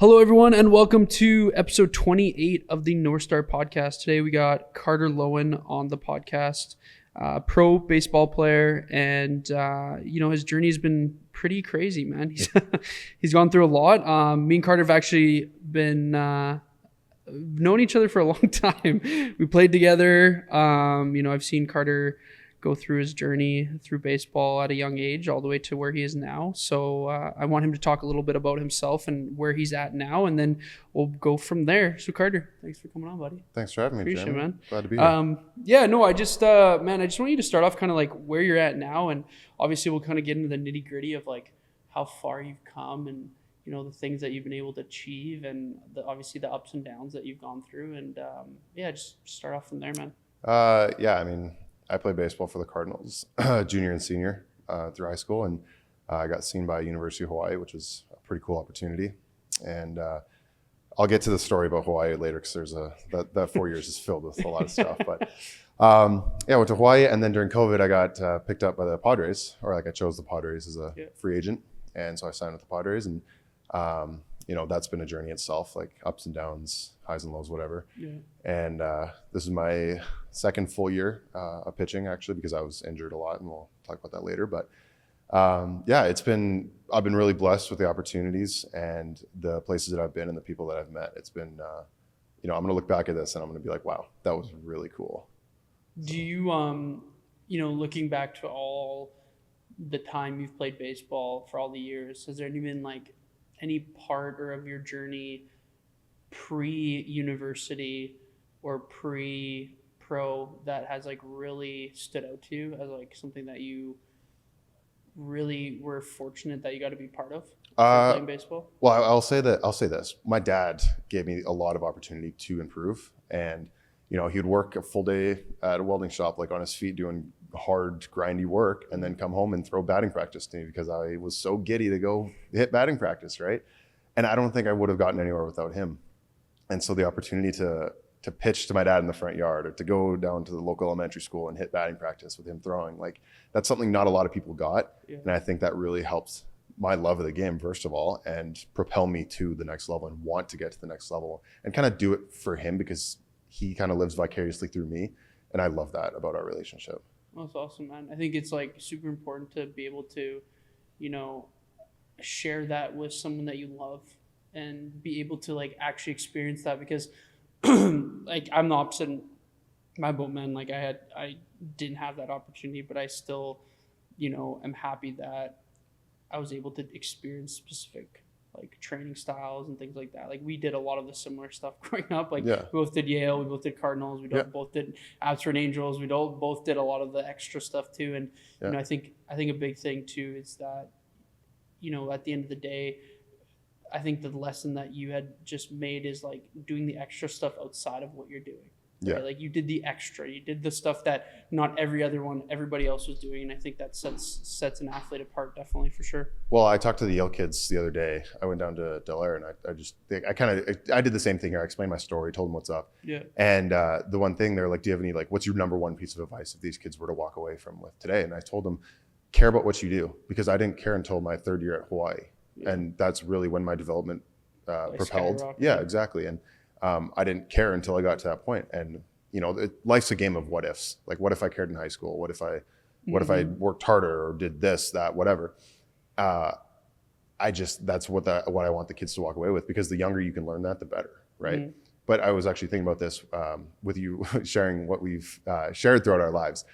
Hello, everyone, and welcome to episode 28 of the North Star podcast. Today, we got Carter Loewen on the podcast, pro baseball player, and his journey has been pretty crazy, man. He's gone through a lot. Me and Carter have actually been known each other for a long time. We played together. I've seen Carter go through his journey through baseball at a young age all the way to where he is now. So I want him to talk a little bit about himself and where he's at now, and then we'll go from there. So Carter, thanks for coming on, buddy. Thanks for having me, Appreciate Jim. it, man. Glad to be here. I just want you to start off kind of like where you're at now, and obviously we'll kind of get into the nitty gritty of like how far you've come and the things that you've been able to achieve, and obviously the ups and downs that you've gone through, and just start off from there, man. I played baseball for the Cardinals, junior and senior through high school, and I got seen by University of Hawaii, which was a pretty cool opportunity. And I'll get to the story about Hawaii later because there's that 4 years is filled with a lot of stuff. But I went to Hawaii, and then during COVID, I got picked up by the Padres, or I chose the Padres as a free agent, and so I signed with the Padres, and that's been a journey itself, like ups and downs, highs and lows, whatever. Yeah. And this is my second full year of pitching, actually, because I was injured a lot, and we'll talk about that later. But I've been really blessed with the opportunities and the places that I've been and the people that I've met. It's been, I'm going to look back at this and I'm going to be like, wow, that was really cool. Do you, looking back to all the time you've played baseball for all the years, has there been like any part or of your journey pre-university or pre-pro that has like really stood out to you as like something that you really were fortunate that you got to be part of playing baseball? Well, I'll say this. My dad gave me a lot of opportunity to improve, and he'd work a full day at a welding shop, like on his feet doing hard, grindy work, and then come home and throw batting practice to me because I was so giddy to go hit batting practice, right? And I don't think I would have gotten anywhere without him. And so the opportunity to pitch to my dad in the front yard, or to go down to the local elementary school and hit batting practice with him throwing, like that's something not a lot of people got. Yeah. And I think that really helps my love of the game, first of all, and propel me to the next level and want to get to the next level and kind of do it for him because he kind of lives vicariously through me. And I love that about our relationship. Well, that's awesome, man. I think it's like super important to be able to, share that with someone that you love and be able to like actually experience that, because like I'm the opposite in my boat, man. Like I didn't have that opportunity, but I still, am happy that I was able to experience specific like training styles and things like that. Like we did a lot of the similar stuff growing up. Like we both did Yale, we both did Cardinals, we both did Abbotsford Angels. We both did a lot of the extra stuff too. And I think a big thing too is that, at the end of the day, I think the lesson that you had just made is like doing the extra stuff outside of what you're doing. Right? Like you did the extra, you did the stuff that not everybody else was doing. And I think that sets an athlete apart, definitely, for sure. Well, I talked to the Yale kids the other day. I went down to Del Air, and I did the same thing here. I explained my story, told them what's up. Yeah. And the one thing they're like, do you have any, like, what's your number one piece of advice if these kids were to walk away from with today? And I told them, care about what you do, because I didn't care until my third year at Hawaii. Yeah. And that's really when my development propelled. Yeah, exactly. And I didn't care until I got to that point. And life's a game of what ifs. Like, what if I cared in high school? What if I worked harder or did this, that, whatever? That's what I want the kids to walk away with, because the younger you can learn that, the better, right? Mm-hmm. But I was actually thinking about this with you sharing what we've shared throughout our lives.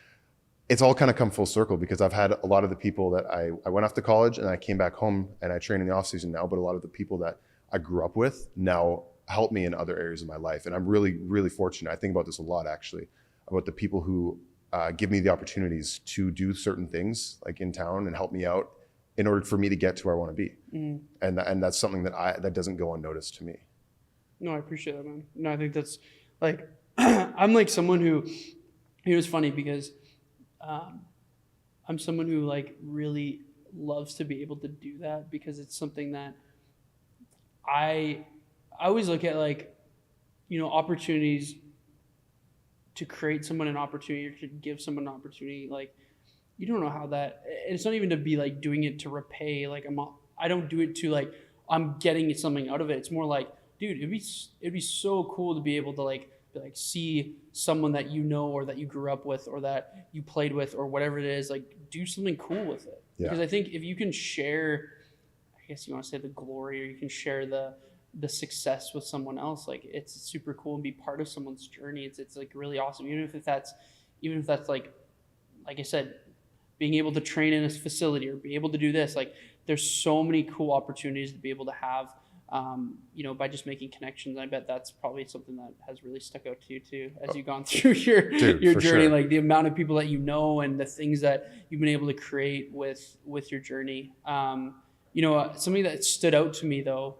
It's all kind of come full circle, because I've had a lot of the people that I went off to college and I came back home and I train in the off season now, but a lot of the people that I grew up with now help me in other areas of my life. And I'm really, really fortunate. I think about this a lot, actually, about the people who give me the opportunities to do certain things like in town and help me out in order for me to get to where I want to be. Mm. And that's something that doesn't go unnoticed to me. No, I appreciate that, man. No, I think that's like, I'm like someone who, it was funny because I'm someone who like really loves to be able to do that, because it's something that I always look at, like, opportunities to create someone an opportunity or to give someone an opportunity. Like, you don't know how that, it's not even to be like doing it to repay. Like I don't do it to like, I'm getting something out of it. It's more like, dude, it'd be so cool to be able to like see someone that you know or that you grew up with or that you played with or whatever it is, like do something cool with it. Yeah. Because I think if you can share, I guess you want to say the glory, or you can share the success with someone else, like it's super cool and be part of someone's journey. It's like really awesome. Even if that's like I said, being able to train in a facility or be able to do this, like there's so many cool opportunities to be able to have, by just making connections. I bet that's probably something that has really stuck out to you too, as you've gone through your journey, sure. like the amount of people that you know and the things that you've been able to create with your journey. Something that stood out to me though,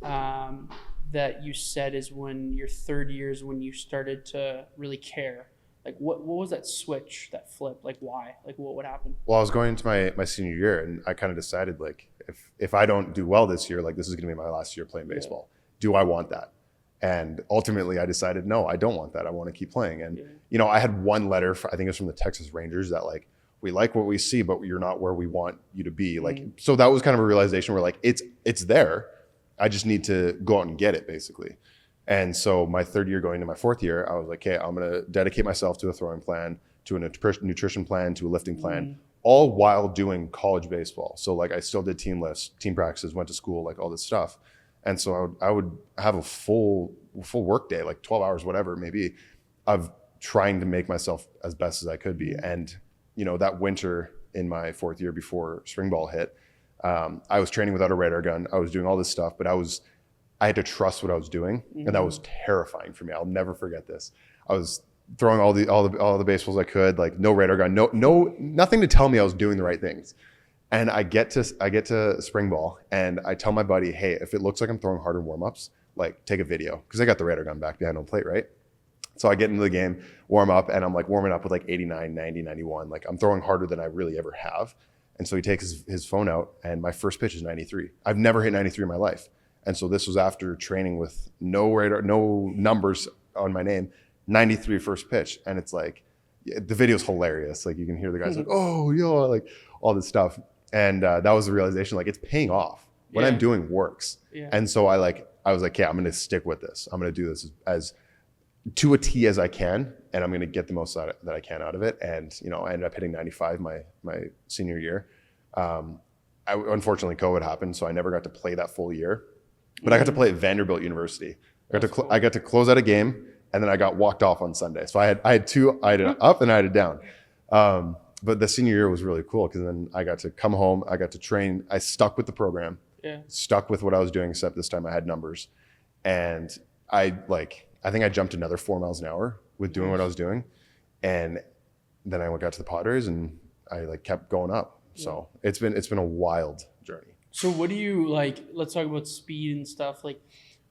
that you said is when your third year is when you started to really care. Like what was that switch, that flip? Like why? Like what would happen? Well, I was going into my senior year, and I kind of decided like if I don't do well this year, like this is going to be my last year playing baseball. Do I want that? And ultimately, I decided no, I don't want that. I want to keep playing. And I had one letter, I think it was from the Texas Rangers, that like, we like what we see, but you're not where we want you to be. Like, so that was kind of a realization where like it's there. I just need to go out and get it, basically. And so my third year going into my fourth year, I was like, okay, I'm going to dedicate myself to a throwing plan, to a nutrition plan, to a lifting plan, all while doing college baseball. So like I still did team lifts, team practices, went to school, like all this stuff. And so I would have a full work day, like 12 hours, whatever it may be, of trying to make myself as best as I could be. And, that winter in my fourth year before spring ball hit, I was training without a radar gun. I was doing all this stuff, but I had to trust what I was doing, and that was terrifying for me. I'll never forget this. I was throwing all the baseballs I could, like no radar gun, nothing to tell me I was doing the right things. And I get to spring ball, and I tell my buddy, hey, if it looks like I'm throwing hard in warm-ups, like take a video, because I got the radar gun back behind home plate, right? So I get into the game, warm up, and I'm like warming up with like 89, 90, 91. Like I'm throwing harder than I really ever have. And so he takes his phone out, and my first pitch is 93. I've never hit 93 in my life. And so this was after training with no radar, no numbers on my name, 93 first pitch. And it's like, the video's hilarious. Like you can hear the guys like, oh, yo, like all this stuff. And that was the realization, like it's paying off. What I'm doing works. Yeah. And so I was like, okay, I'm going to stick with this. I'm going to do this as to a T as I can. And I'm going to get the most that I can out of it. And, I ended up hitting 95 my senior year. Unfortunately, COVID happened. So I never got to play that full year. But I got to play at Vanderbilt University. I got to close out a game, and then I got walked off on Sunday. So I had an up and I had a down. But the senior year was really cool because then I got to come home. I got to train. I stuck with the program, stuck with what I was doing, except this time I had numbers. And I think I jumped another 4 miles an hour with doing what I was doing. And then I got to the Padres, and I kept going up. So it's been a wild journey. So what do you like? Let's talk about speed and stuff. Like,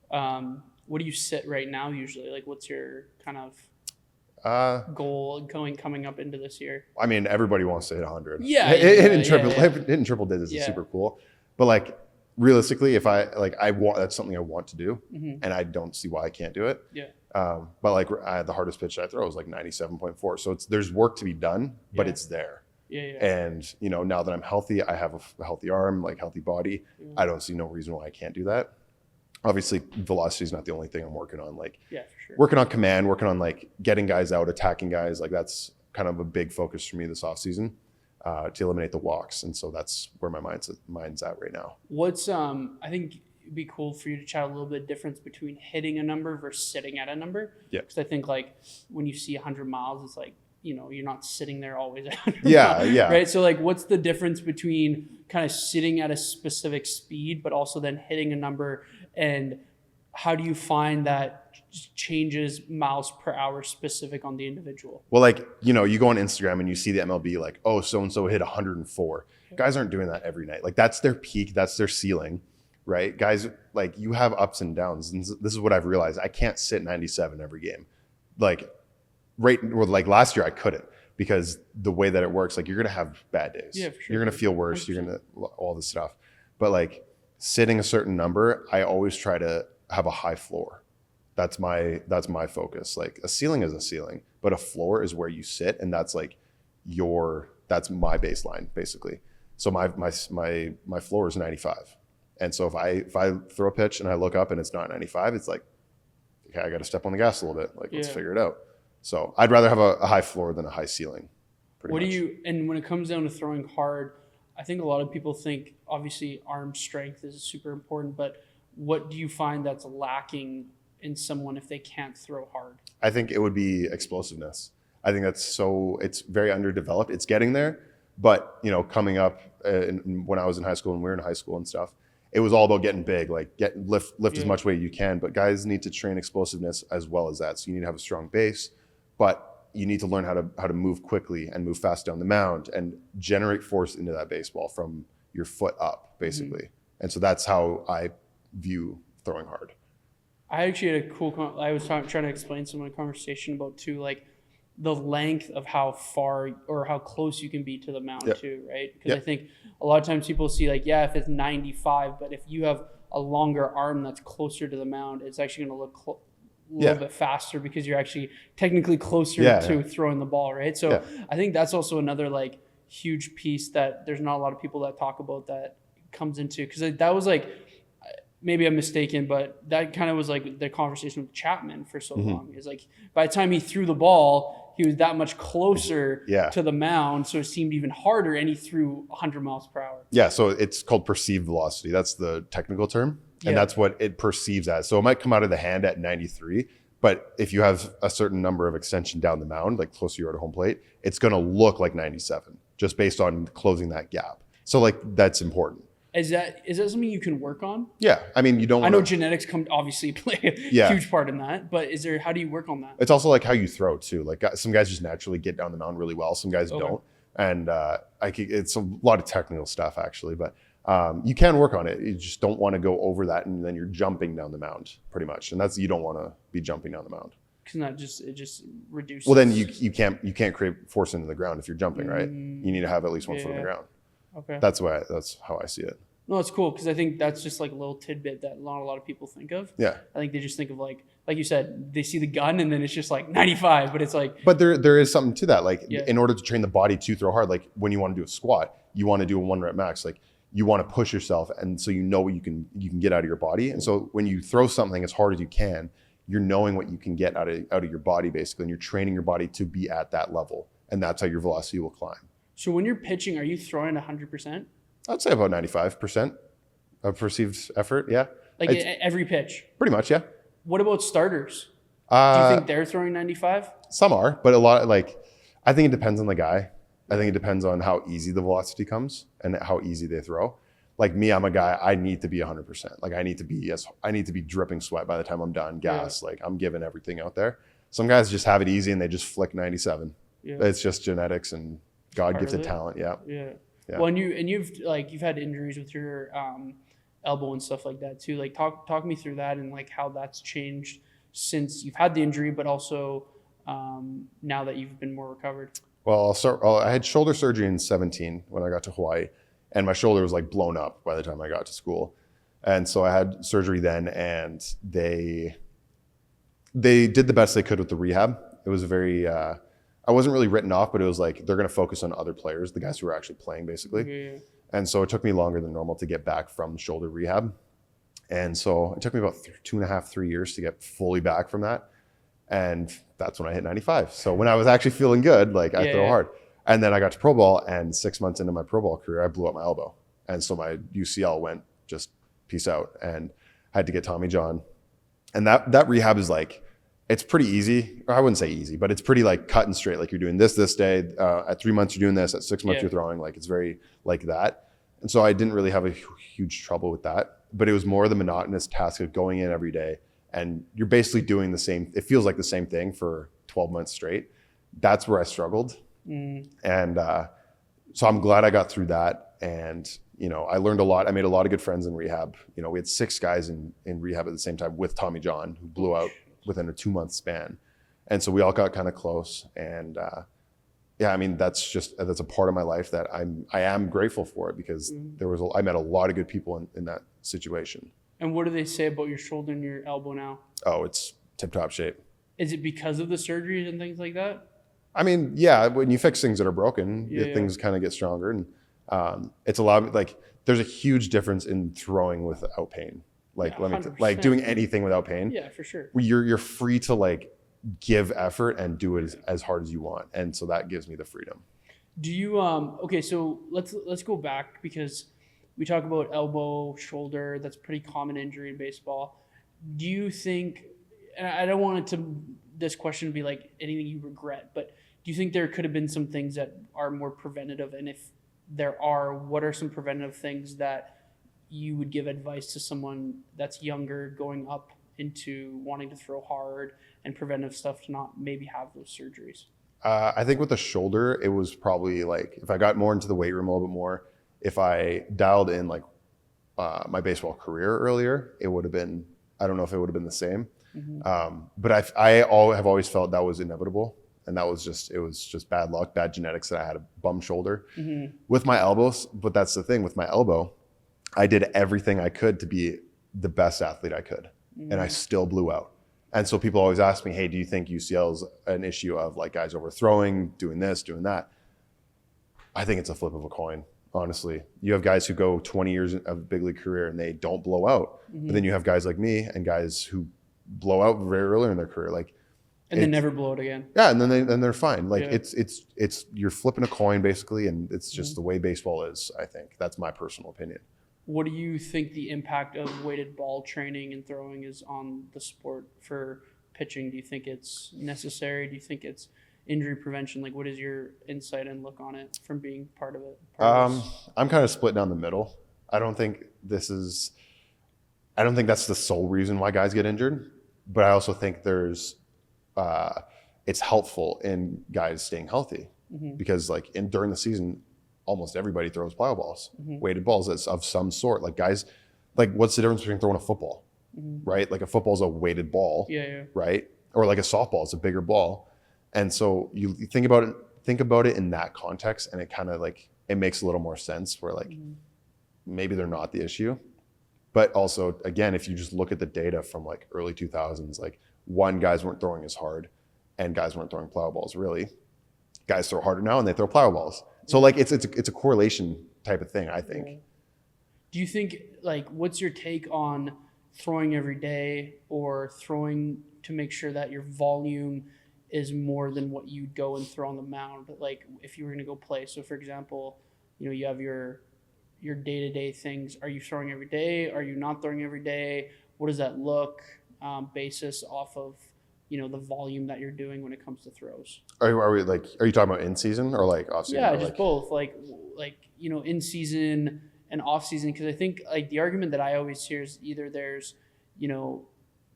what do you sit right now usually? Like, what's your kind of goal coming up into this year? I mean, everybody wants to hit 100. Yeah, hitting triple digits is super cool. But like realistically, if that's something I want to do, and I don't see why I can't do it. Yeah. But like the hardest pitch I throw is like 97.4. So there's work to be done, but it's there. Yeah. And now that I'm healthy, I have a healthy arm, like healthy body. I don't see no reason why I can't do that. Obviously, velocity is not the only thing I'm working on. Like, for sure. Working on command, working on like getting guys out, attacking guys. Like that's kind of a big focus for me this offseason, to eliminate the walks. And so that's where my mind's at right now. What's I think it'd be cool for you to chat a little bit difference between hitting a number versus sitting at a number. Yeah. Because I think like when you see 100 miles, it's like, you're not sitting there always at 100 miles, right? So like what's the difference between kind of sitting at a specific speed but also then hitting a number, and how do you find that changes miles per hour specific on the individual? Well, like, you go on Instagram and you see the MLB like, oh, so-and-so hit 104. Guys aren't doing that every night. Like that's their peak, that's their ceiling, right? Guys, like you have ups and downs. And this is what I've realized. I can't sit 97 every game. Like last year I couldn't, because the way that it works, like you're going to have bad days. Yeah, for sure. You're going to feel worse. 100%. You're going to all this stuff. But like sitting a certain number, I always try to have a high floor. That's my focus. Like a ceiling is a ceiling, but a floor is where you sit. And that's like that's my baseline basically. So my floor is 95. And so if I throw a pitch and I look up and it's not 95, it's like, okay, I got to step on the gas a little bit. Like, let's figure it out. So I'd rather have a high floor than a high ceiling. What do you, and when it comes down to throwing hard, I think a lot of people think obviously arm strength is super important, but what do you find that's lacking in someone if they can't throw hard? I think it would be explosiveness. I think it's very underdeveloped. It's getting there, but coming up when I was in high school and we were in high school and stuff, it was all about getting big, like lift as much weight you can, but guys need to train explosiveness as well as that. So you need to have a strong base, but you need to learn how to move quickly and move fast down the mound and generate force into that baseball from your foot up, basically. And so that's how I view throwing hard. I actually had a cool, I was trying to explain some of my conversation about too, like the length of how far or how close you can be to the mound too, right? Because I think a lot of times people see like, if it's 95, but if you have a longer arm that's closer to the mound, it's actually going to look a little bit faster because you're actually technically closer to throwing the ball, right? So I think that's also another like huge piece that there's not a lot of people that talk about that comes into, because that was like, maybe I'm mistaken, but that kind of was like the conversation with Chapman for so long. Is like by the time he threw the ball, he was that much closer to the mound, so it seemed even harder, and he threw 100 miles per hour. Yeah, so it's called perceived velocity. That's the technical term. And that's what it perceives as. So it might come out of the hand at 93, but if you have a certain number of extension down the mound, like closer you are to home plate, it's going to look like 97 just based on closing that gap. So like that's important. Is that something you can work on? Yeah. I mean, I know genetics obviously play a huge part in that, but how do you work on that? It's also like how you throw too. Like some guys just naturally get down the mound really well. Some guys don't. And it's a lot of technical stuff actually, but you can work on it. You just don't want to go over that, and then you're jumping down the mound pretty much. And you don't want to be jumping down the mound. Because it just reduces. Well, then you can't create force into the ground if you're jumping, right? You need to have at least one foot on the ground. Okay. That's how I see it. No, it's cool because I think that's just like a little tidbit that not a lot of people think of. Yeah. I think they just think of like you said, they see the gun and then it's just like 95, but it's like. But there is something to that. Like in order to train the body to throw hard, like when you want to do a squat, you want to do a 1 rep max. Like you want to push yourself, and so what you can get out of your body. And so when you throw something as hard as you can, you're knowing what you can get out of your body basically, and you're training your body to be at that level, and that's how your velocity will climb. So when you're pitching, are you throwing 100%? I'd say about 95% of perceived effort. Yeah. Like every pitch? Pretty much, yeah. What about starters? Do you think they're throwing 95? Some are, but a lot, I think it depends on the guy. I think it depends on how easy the velocity comes and how easy they throw. Like me, I'm a guy, I need to be 100%. Like I need to be dripping sweat by the time I'm done, gas. Like I'm giving everything out there. Some guys just have it easy and they just flick 97. Yeah. It's just genetics and God-gifted talent. Yeah. Well, and you've had injuries with your elbow and stuff like that too. Like talk me through that and like how that's changed since you've had the injury, but also now that you've been more recovered. Well, I had shoulder surgery in 17 when I got to Hawaii, and my shoulder was like blown up by the time I got to school. And so I had surgery then, and they did the best they could with the rehab. It was I wasn't really written off, but it was like they're going to focus on other players, the guys who were actually playing basically. Yeah. And so it took me longer than normal to get back from shoulder rehab. And so it took me about 2.5, 3 years to get fully back from that. And that's when I hit 95. So when I was actually feeling good, like I throw hard. And then I got to pro ball, and 6 months into my pro ball career, I blew up my elbow. And so my UCL went just peace out, and I had to get Tommy John. And that rehab is like, it's pretty easy. Or I wouldn't say easy, but it's pretty like cut and straight. Like you're doing this day, at 3 months you're doing this, at 6 months you're throwing. Like it's very like that. And so I didn't really have a huge trouble with that, but it was more the monotonous task of going in every day. And you're basically doing it feels like the same thing for 12 months straight. That's where I struggled. And so I'm glad I got through that. And, I learned a lot. I made a lot of good friends in rehab. We had 6 guys in rehab at the same time with Tommy John, who blew out within a 2-month span. And so we all got kind of close. And that's a part of my life that I am grateful for it, because I met a lot of good people in that situation. And what do they say about your shoulder and your elbow now? Oh, it's tip-top shape. Is it because of the surgeries and things like that? I mean, yeah, when you fix things that are broken, things kind of get stronger. And it's a lot of, like there's a huge difference in throwing without pain. Like Yeah, like 100%. doing anything without pain. Yeah, for sure. You're free to like give effort and do it as hard as you want, and so that gives me the freedom. Do you okay, so let's go back because we talk about elbow, shoulder, that's a pretty common injury in baseball. Do you think, and I don't want it to this question to be like anything you regret, but do you think there could have been some things that are more preventative, and if there are, what are some preventative things that you would give advice to someone that's younger going up into wanting to throw hard and preventive stuff to not maybe have those surgeries? I think with the shoulder, it was probably like if I got more into the weight room a little bit more, if I dialed in like my baseball career earlier, it would have been, I don't know if it would have been the same. But I have always felt that was inevitable. And that was just, it was just bad luck, bad genetics that I had a bum shoulder with my elbows. But that's the thing with my elbow, I did everything I could to be the best athlete I could. And I still blew out. And so people always ask me, hey, do you think UCL is an issue of like guys overthrowing, doing this, doing that? I think it's a flip of a coin, honestly. You have guys who go 20 years of big league career and they don't blow out. But then you have guys like me and guys who blow out very early in their career. Like, And then never blow it again. yeah, and then they're fine. Like Yeah. it's you're flipping a coin basically, and it's just the way baseball is. I think that's my personal opinion. What do you think the impact of weighted ball training and throwing is on the sport for pitching? Do you think it's necessary? Do you think it's injury prevention? Like, what is your insight and look on it from being part of it? I'm kind of split down the middle. I don't think that's the sole reason why guys get injured, but I also think it's helpful in guys staying healthy because like during the season, almost everybody throws plyo balls, weighted balls of some sort. Like guys, like what's the difference between throwing a football, right? Like a football's a weighted ball, right? Or like a softball, it's a bigger ball. And so you think about it in that context, and it kind of like, it makes a little more sense where like maybe they're not the issue. But also, again, if you just look at the data from like early 2000s, like guys weren't throwing as hard and guys weren't throwing plyo balls really. Guys throw harder now and they throw plyo balls. So like it's a correlation type of thing, I think. Do you think, like, what's your take on throwing every day or throwing to make sure that your volume is more than what you'd go and throw on the mound? Like if you were going to go play. So for example, you have your day-to-day things. Are you throwing every day? Are you not throwing every day? What does that look basis off of, the volume that you're doing when it comes to throws? Are you talking about in season or like off season? Yeah, just both. Like in season and off season. Because I think like the argument that I always hear is either there's,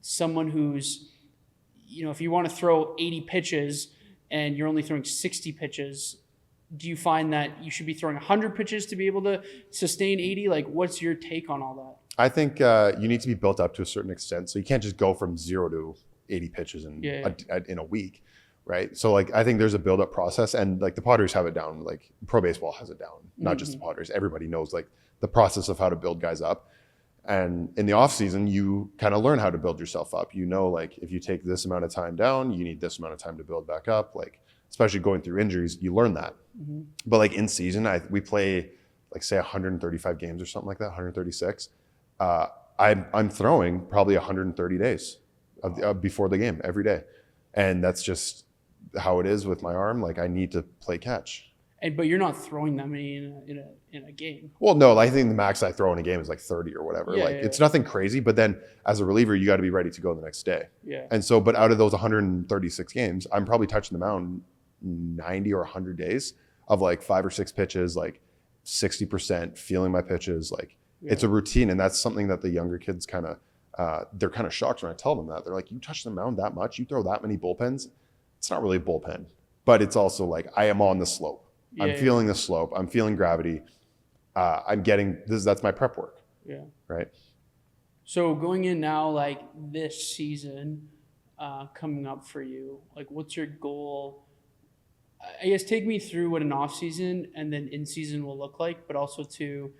someone who's, if you want to throw 80 pitches and you're only throwing 60 pitches, do you find that you should be throwing 100 pitches to be able to sustain 80? Like, what's your take on all that? I think you need to be built up to a certain extent. So you can't just go from 0 to 80 pitches in a week, right? So like I think there's a build-up process, and like the Padres have it down. Like pro baseball has it down, not just the Padres. Everybody knows like the process of how to build guys up. And in the off season, you kind of learn how to build yourself up. Like if you take this amount of time down, you need this amount of time to build back up. Like especially going through injuries, you learn that. But like in season, we play like say 135 games or something like that, 136. I'm throwing probably 130 days before the game every day, and that's just how it is with my arm. Like I need to play catch. But you're not throwing that many in a game. Well, no, I think the max I throw in a game is like 30 or whatever. It's nothing crazy. But then as a reliever, you got to be ready to go the next day. Yeah. And so, but out of those 136 games, I'm probably touching the mound 90 or 100 days of like 5 or 6 pitches, like 60%, feeling my pitches. Like it's a routine, and that's something that the younger kids kind of they're kind of shocked when I tell them that. They're like, you touch the mound that much, you throw that many bullpens. It's not really a bullpen, but it's also like I am on the slope. I'm feeling the slope. I'm feeling gravity. I'm getting this. That's my prep work. Yeah. Right. So going in now, like this season coming up for you, like what's your goal? I guess take me through what an off season and then in season will look like, but also to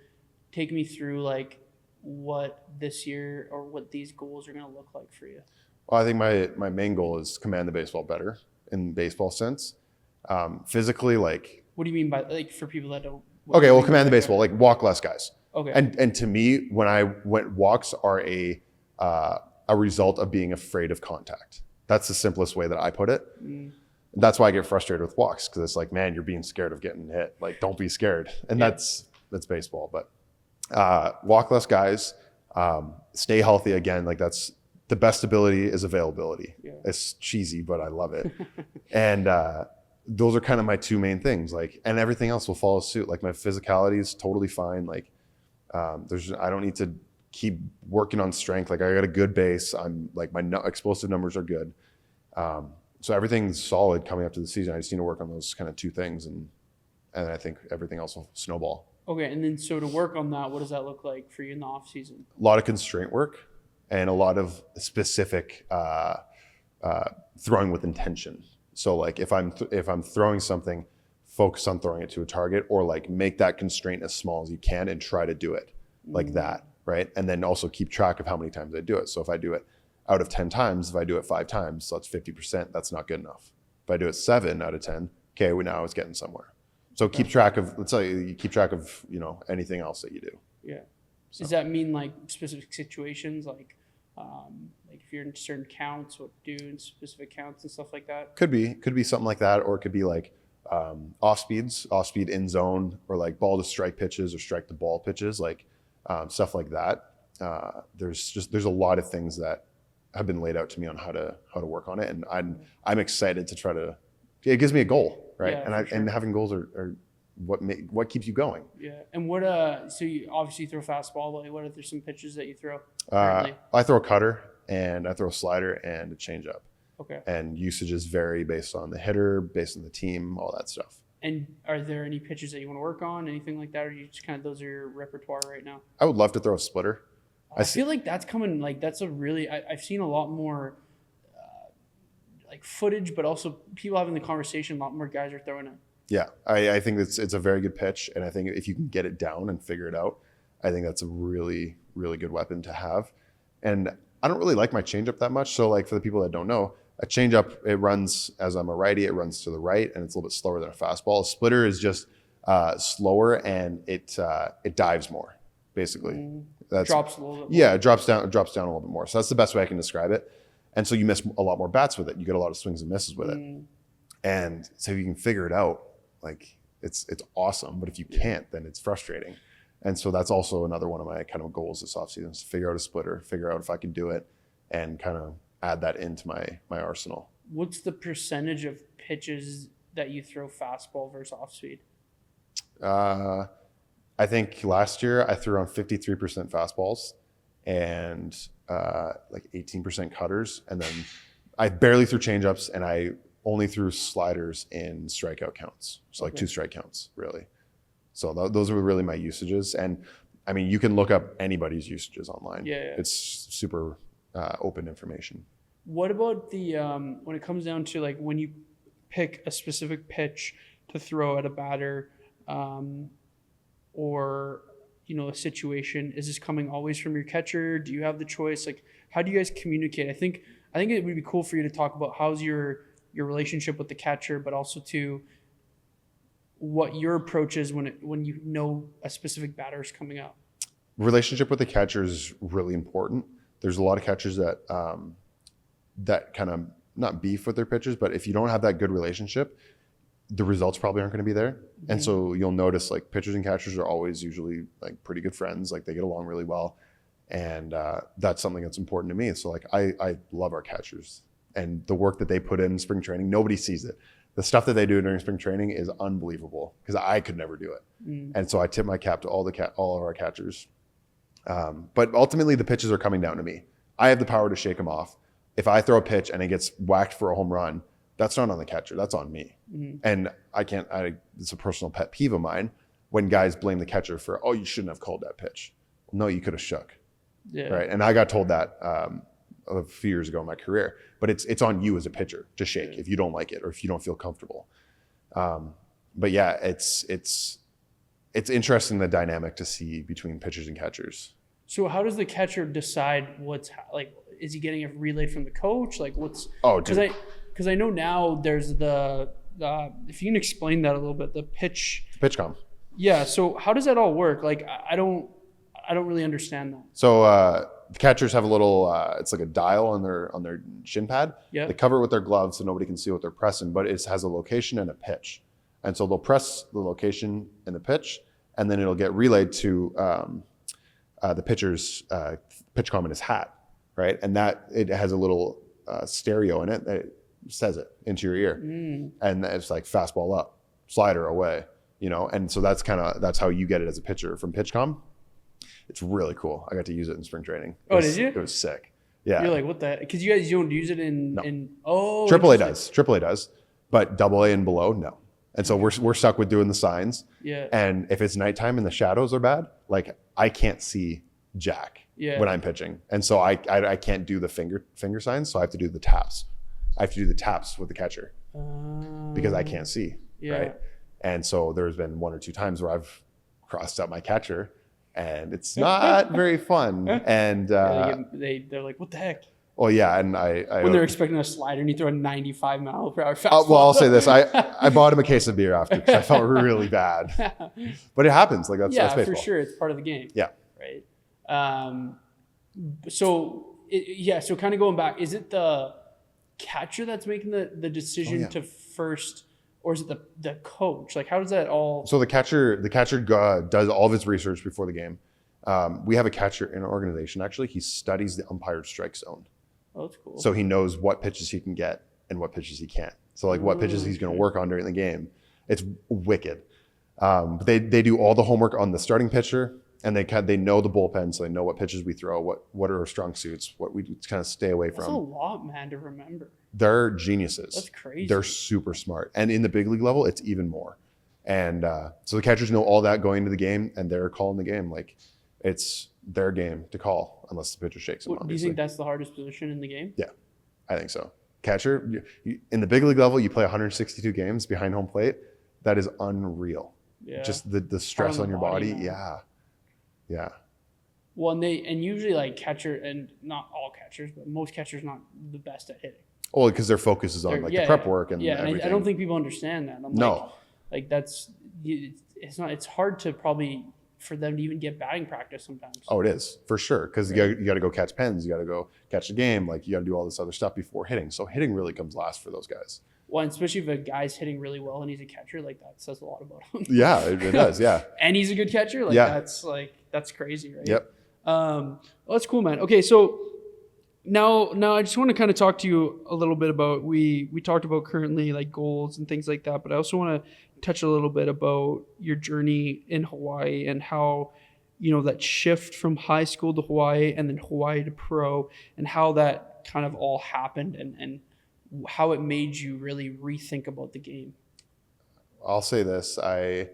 take me through like what this year or what these goals are going to look like for you. Well, I think my main goal is command the baseball better in baseball sense. Physically, like. What do you mean by like for people that don't? Okay, well, command the baseball, like walk less guys. Okay. And to me, walks are a result of being afraid of contact. That's the simplest way that I put it. That's why I get frustrated with walks, because it's like, man, you're being scared of getting hit. Like, don't be scared. And that's baseball. But walk less guys, stay healthy again. Like, that's the best ability is availability. Yeah. It's cheesy, but I love it. And those are kind of my two main things. Like, and everything else will follow suit. Like, my physicality is totally fine. Like, I don't need to keep working on strength. Like, I got a good base. I'm like, my explosive numbers are good. So everything's solid coming up to the season. I just need to work on those kind of two things, and I think everything else will snowball. Okay, and then so to work on that, what does that look like for you in the off season? A lot of constraint work and a lot of specific throwing with intention. So like if I'm throwing something, focus on throwing it to a target, or like make that constraint as small as you can and try to do it like that, right? And then also keep track of how many times I do it. So if I do it out of 10 times, if I do it 5 times, so that's 50%, that's not good enough. If I do it 7 out of 10, okay, now it's getting somewhere. So keep track of, let's say you keep track of, anything else that you do. Yeah. So. Does that mean like specific situations, like if you're in certain counts, what to do in specific counts and stuff like that? Could be something like that, or it could be like off speed in zone, or like ball to strike pitches or strike the ball pitches, like stuff like that. There's a lot of things that have been laid out to me on how to work on it, and I'm excited to try to. It gives me a goal, right? Yeah, and having goals are what keeps you going. Yeah. And what so you obviously throw fastball, but what are there some pitches that you throw? I throw a cutter, and I throw a slider and a changeup. Okay. And usages vary based on the hitter, based on the team, all that stuff. And are there any pitches that you want to work on, anything like that, or you just kind of those are your repertoire right now? I would love to throw a splitter. I feel like that's coming. Like that's a really I've seen a lot more like footage, but also people having the conversation. A lot more guys are throwing it. Yeah, I think it's a very good pitch, and I think if you can get it down and figure it out, I think that's a really, really good weapon to have. And I don't really like my changeup that much. So like for the people that don't know, a changeup, it runs, as I'm a righty, it runs to the right, and it's a little bit slower than a fastball. A splitter is just slower, and it dives more, basically. Drops a little bit more. Yeah, it drops down a little bit more. So that's the best way I can describe it. And so you miss a lot more bats with it. You get a lot of swings and misses with it. And so if you can figure it out, like it's awesome. But if you can't, then it's frustrating. And so that's also another one of my kind of goals this offseason, is to figure out a splitter, figure out if I can do it, and kind of add that into my arsenal. What's the percentage of pitches that you throw fastball versus off speed? I think last year I threw around 53% fastballs and like 18% cutters. And then I barely threw changeups, and I only threw sliders in strikeout counts. So like 2 strike counts, really. So those are really my usages. And I mean, you can look up anybody's usages online. Yeah. It's super open information. What about the when it comes down to like when you pick a specific pitch to throw at a batter, or a situation, is this coming always from your catcher? Do you have the choice? Like, how do you guys communicate? I think it would be cool for you to talk about how's your relationship with the catcher, but also to what your approach is when you know a specific batter is coming up. Relationship with the catcher is really important. There's a lot of catchers that kind of not beef with their pitchers, but if you don't have that good relationship, the results probably aren't going to be there. Mm-hmm. And so you'll notice like pitchers and catchers are always usually like pretty good friends. Like they get along really well. And that's something that's important to me. So like I love our catchers, and the work that they put in spring training, nobody sees it. The stuff that they do during spring training is unbelievable, because I could never do it. And so I tip my cap to all of our catchers. But ultimately the pitches are coming down to me. I have the power to shake them off. If I throw a pitch and it gets whacked for a home run, that's not on the catcher, that's on me. And it's a personal pet peeve of mine when guys blame the catcher for, oh, you shouldn't have called that pitch. No, you could have shook. Yeah. Right. And I got told that a few years ago in my career, but it's on you as a pitcher to shake if you don't like it or if you don't feel comfortable. But yeah, it's interesting, the dynamic to see between pitchers and catchers. So how does the catcher decide is he getting it relayed from the coach? Like what's, because I know now there's the if you can explain that a little bit, the pitch comm. Yeah. So how does that all work? Like I don't really understand that. So the catchers have a little, it's like a dial on their shin pad. Yeah. They cover it with their gloves so nobody can see what they're pressing, but it has a location and a pitch. And so they'll press the location and the pitch, and then it'll get relayed to the pitcher's pitch comm in his hat, right? And that it has a little stereo in it that says it into your ear, and it's like fastball up, slider away, you know. And so that's how you get it as a pitcher from PitchCom. It's really cool. I got to use it in spring training. Did you? It was sick. Yeah. You're like, what the? Because you guys don't use it in AAA does. AAA does, but AA and below, no. And so we're stuck with doing the signs. Yeah. And if it's nighttime and the shadows are bad, like I can't see jack when I'm pitching, and so I can't do the finger signs. So I have to do the taps. I have to do the taps with the catcher because I can't see. Yeah. Right. And so there's been 1 or 2 times where I've crossed out my catcher, and it's not very fun. And they're like, what the heck? well, yeah, and I When they're expecting a slider and you throw a 95-mile-per-hour fastball. well, I'll say this: I bought him a case of beer after because I felt really bad. But it happens. Like that's baseball. for sure, it's part of the game. Yeah. Right. So kind of going back, is it the catcher that's making the decision to first, or is it the coach? Like, how does that all? So the catcher does all of his research before the game. We have a catcher in our organization. Actually, he studies the umpire's strike zone. Oh, that's cool. So he knows what pitches he can get and what pitches he can't. So like what pitches he's going to work on during the game. It's wicked. But they do all the homework on the starting pitcher, and they know the bullpen, so they know what pitches we throw, what are our strong suits, what we kind of stay away That's from. a lot, man, to remember. They're geniuses. That's crazy. They're super smart. And in the big league level, it's even more. And so the catchers know all that going into the game, and they're calling the game. Like it's their game to call unless the pitcher shakes them, Do you think that's the hardest position in the game? Yeah, I think so. Catcher, in the big league level, you play 162 games behind home plate. That is unreal. Yeah. Just the stress on your body. Man. Yeah. Well, and usually like catcher, and not all catchers, but most catchers not the best at hitting. Oh, because their focus is on the prep work and everything. And I don't think people understand that. No. Like that's it's hard to probably for them to even get batting practice sometimes. Oh, it is for sure, because you got to go catch pens, you got to go catch the game, like you got to do all this other stuff before hitting. So hitting really comes last for those guys. Well, and especially if a guy's hitting really well and he's a catcher, like that says a lot about him. Yeah, it does. Yeah. And he's a good catcher. That's crazy, right? Yep. Well, that's cool, man. Okay, so now I just want to kind of talk to you a little bit about we talked about currently like goals and things like that, but I also want to touch a little bit about your journey in Hawaii and how that shift from high school to Hawaii and then Hawaii to pro, and how that kind of all happened and how it made you really rethink about the game. I'll say this: I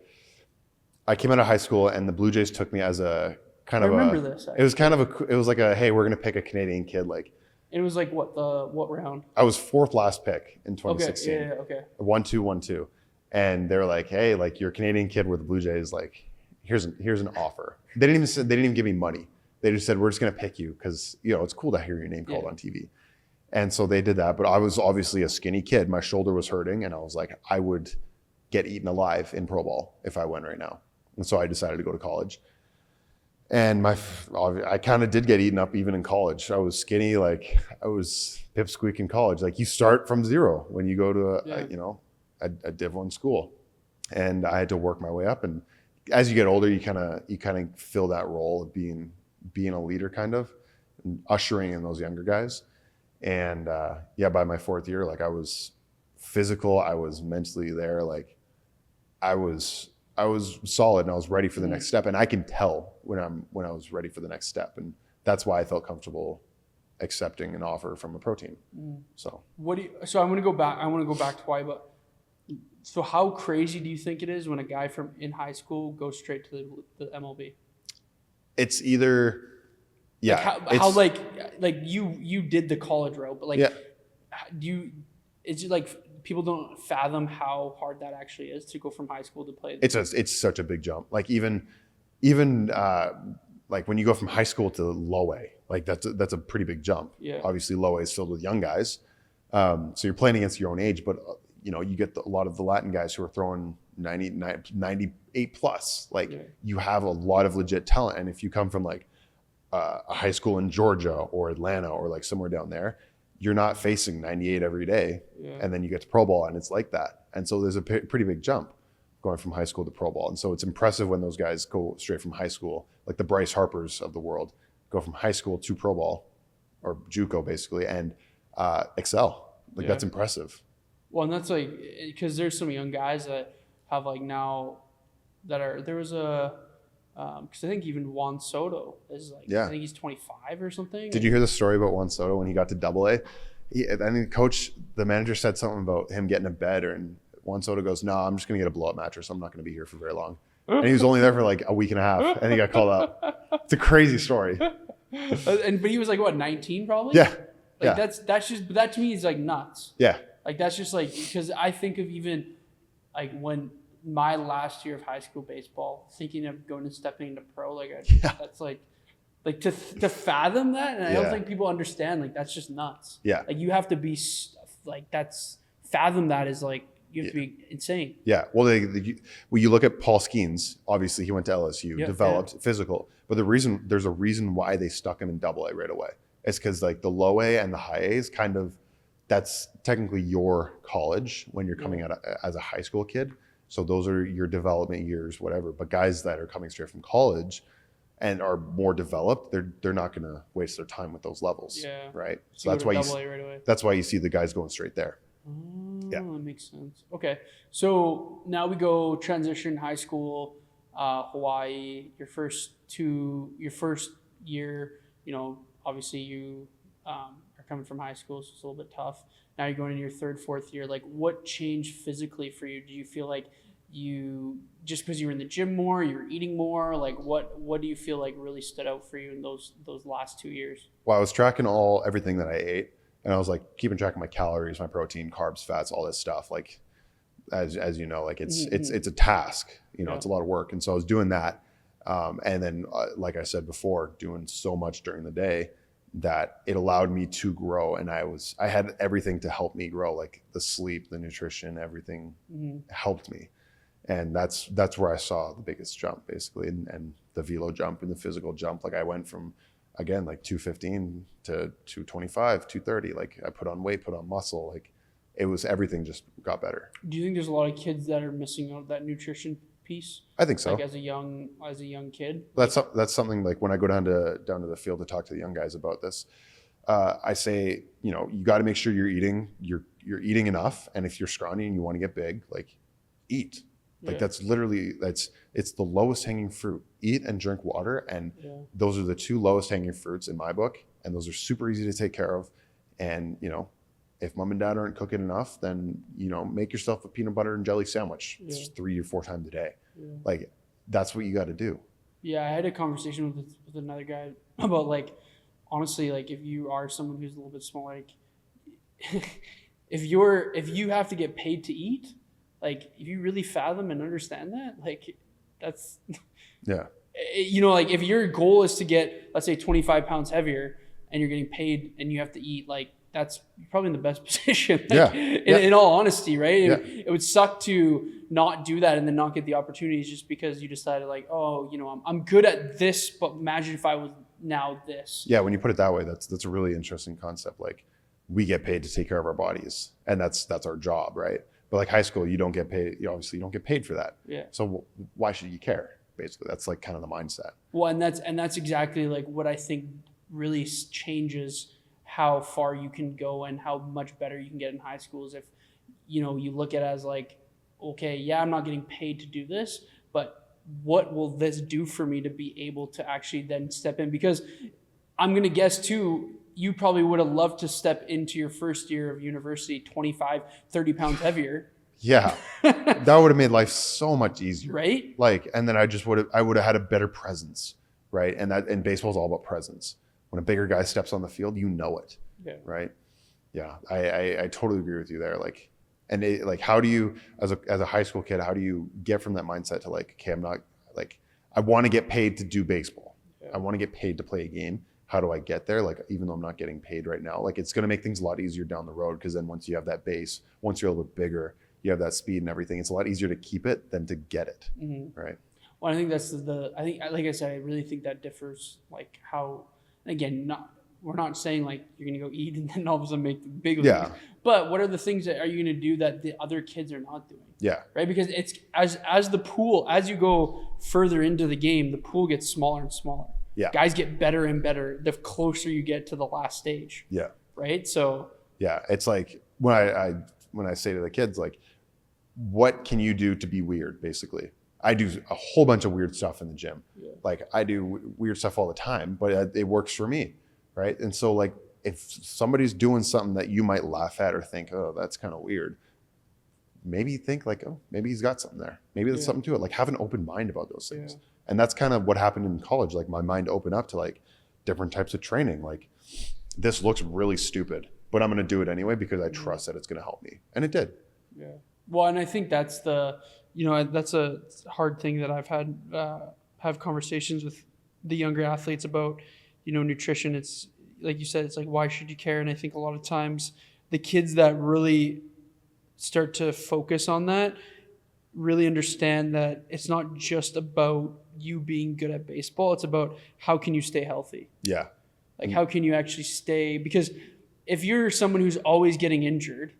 came out of high school and the Blue Jays took me as a kind of this. It was like a, hey, we're going to pick a Canadian kid. Like it was like what round? I was 4th last pick in 2016. Okay. Yeah. Okay. 1-2. And they're like, hey, like you're a Canadian kid with the Blue Jays. Like here's an offer. They didn't even give me money. They just said, we're just going to pick you because it's cool to hear your name called on TV. And so they did that. But I was obviously a skinny kid. My shoulder was hurting, and I was like, I would get eaten alive in pro ball if I went right now. And so I decided to go to college. And I kind of did get eaten up even in college. I was skinny, like I was pipsqueak in college. Like you start from zero when you go to a Div 1 school, and I had to work my way up. And as you get older, you kind of fill that role of being a leader, kind of, and ushering in those younger guys. And by my 4th year, like I was physical, I was mentally there, like I was solid, and I was ready for the next step. And I can tell when I was ready for the next step, and that's why I felt comfortable accepting an offer from a pro team. So so I'm gonna go back. I want to go back to Hawaii, but so how crazy do you think it is when a guy from in high school goes straight to the MLB? It's either how like you did the college route, but like is it like people don't fathom how hard that actually is to go from high school to play? It's such a big jump. Like even like when you go from high school to Loewen, like that's a pretty big jump. Yeah. Obviously Loewen is filled with young guys, so you're playing against your own age, but you get a lot of the Latin guys who are throwing 98 plus. Like Yeah. you have a lot of legit talent. And if you come from like a high school in Georgia or Atlanta or like somewhere down there, you're not facing 98 every day. Yeah. And then you get to pro ball and it's like that. And so there's a pretty big jump going from high school to pro ball. And so it's impressive when those guys go straight from high school, like the Bryce Harpers of the world, go from high school to pro ball or JUCO basically, and excel. Like Yeah. that's impressive. Well, and that's like, because there's some young guys that have like now that are, there was a, because I think even Juan Soto is like, Yeah. I think he's 25 or something. Did you hear the story about Juan Soto when he got to Double A? I mean, the manager said something about him getting a bed, and Juan Soto goes, "No, I'm just gonna get a blow-up mattress. I'm not gonna be here for very long." And he was only there for like a week and a half, and he got called up. It's a crazy story. But he was like what, 19 probably? Yeah, Like yeah, that's just, but that to me is like nuts. yeah, Like that's just like, because I think of even like when my last year of high school baseball, thinking of going and stepping into pro, like that's like to fathom that, and I don't Yeah. think people understand. Like that's just nuts. yeah, Like you have to be like, that's, fathom that is like, you have to be insane. yeah. Well, when you look at Paul Skeens, obviously he went to LSU, Yeah, developed physical, but there's a reason why they stuck him in Double A right away. It's because like the low A and the high A is kind of, that's technically your college when you're coming out as a high school kid. So those are your development years, whatever. But guys that are coming straight from college and are more developed, they're not going to waste their time with those levels, Yeah. right? So So that's why double A right away. that's why you see the guys going straight there. Oh, Yeah. that makes sense. Okay, so now we go transition high school, Hawaii. Your first year, you know, obviously you are coming from high school, so it's a little bit tough. Now you're going into your third, fourth year. Like, what changed physically for you? Do you feel like you, just because you were in the gym more, you were eating more? Like, what do you feel like really stood out for you in those last 2 years? Well, I was tracking everything that I ate, and I was like keeping track of my calories, my protein, carbs, fats, all this stuff. Like, as you know, like it's a task. You know, Yeah. it's a lot of work, and so I was doing that, and then like I said before, doing so much during the day that it allowed me to grow, and I had everything to help me grow, like the sleep, the nutrition, everything helped me. And that's where I saw the biggest jump, basically, and the velo jump and the physical jump. Like I went from, again, like 215 to 225, 230. Like I put on weight, put on muscle. Like it was, everything just got better. Do you think there's a lot of kids that are missing out that nutrition piece? I think so. Like as a young kid. That's something, like when I go down to the field to talk to the young guys about this, I say, you know, you got to make sure you're eating enough, and if you're scrawny and you want to get big, like eat. Like Yeah. that's literally, it's the lowest hanging fruit. Eat and drink water, and Yeah. those are the two lowest hanging fruits in my book, and those are super easy to take care of. And you know, if mom and dad aren't cooking enough, then you know, make yourself a peanut butter and jelly sandwich. It's Yeah. 3 or 4 times a day. Yeah. Like that's what you got to do. Yeah, I had a conversation with another guy about, like, honestly, like if you are someone who's a little bit small, like if you have to get paid to eat, like if you really fathom and understand that, like that's, Yeah. you know, like if your goal is to get, let's say, 25 pounds heavier, and you're getting paid and you have to eat, like that's probably in the best position. Like, Yeah. in all honesty, right? Yeah. It would suck to not do that and then not get the opportunities just because you decided, like, oh, you know, I'm good at this, but imagine if I was now this. Yeah, when you put it that way, that's a really interesting concept. Like we get paid to take care of our bodies, and that's our job, right? But like high school, you don't get paid. You obviously don't get paid for that. Yeah. So why should you care? Basically, that's like kind of the mindset. Well, and that's exactly like what I think really changes how far you can go and how much better you can get in high school is if, you know, you look at it as like, okay, yeah, I'm not getting paid to do this, but what will this do for me to be able to actually then step in? Because I'm going to guess too, you probably would have loved to step into your first year of university 25, 30 pounds heavier. Yeah, that would have made life so much easier, Right? Like, and then I would have had a better presence, right? And baseball is all about presence. When a bigger guy steps on the field, you know it, Yeah. right? Yeah, I totally agree with you there. Like, and like, how do you, as a high school kid, how do you get from that mindset to like, okay, I'm not, like, I want to get paid to do baseball. Yeah. I want to get paid to play a game. How do I get there? Like, even though I'm not getting paid right now, like it's going to make things a lot easier down the road. Cause then once you have that base, once you're a little bit bigger, you have that speed and everything. It's a lot easier to keep it than to get it, right? Well, I think like I said, I really think that differs, like how, again, we're not saying like you're going to go eat and then all of a sudden make the big leagues, but what are the things that are you going to do that the other kids are not doing? Yeah. Right. Because it's as the pool, as you go further into the game, the pool gets smaller and smaller. Yeah. Guys get better and better the closer you get to the last stage. Yeah. Right. So. Yeah. It's like when I say to the kids, like, what can you do to be weird? Basically, I do a whole bunch of weird stuff in the gym. Yeah. Like I do weird stuff all the time, but it works for me. Right. And so like if somebody's doing something that you might laugh at or think, oh, that's kind of weird, maybe think like, oh, maybe he's got something there. Maybe there's something to it. Like have an open mind about those things. Yeah. And that's kind of what happened in college. Like my mind opened up to like different types of training. Like this looks really stupid, but I'm going to do it anyway because I trust that it's going to help me. And it did. Yeah. Well, and I think that's that's a hard thing that I've had, have conversations with the younger athletes about, nutrition. It's like you said, it's like, why should you care? And I think a lot of times the kids that really start to focus on that really understand that it's not just about you being good at baseball. It's about how can you stay healthy? Yeah. Like how can you actually stay? Because if you're someone who's always getting injured,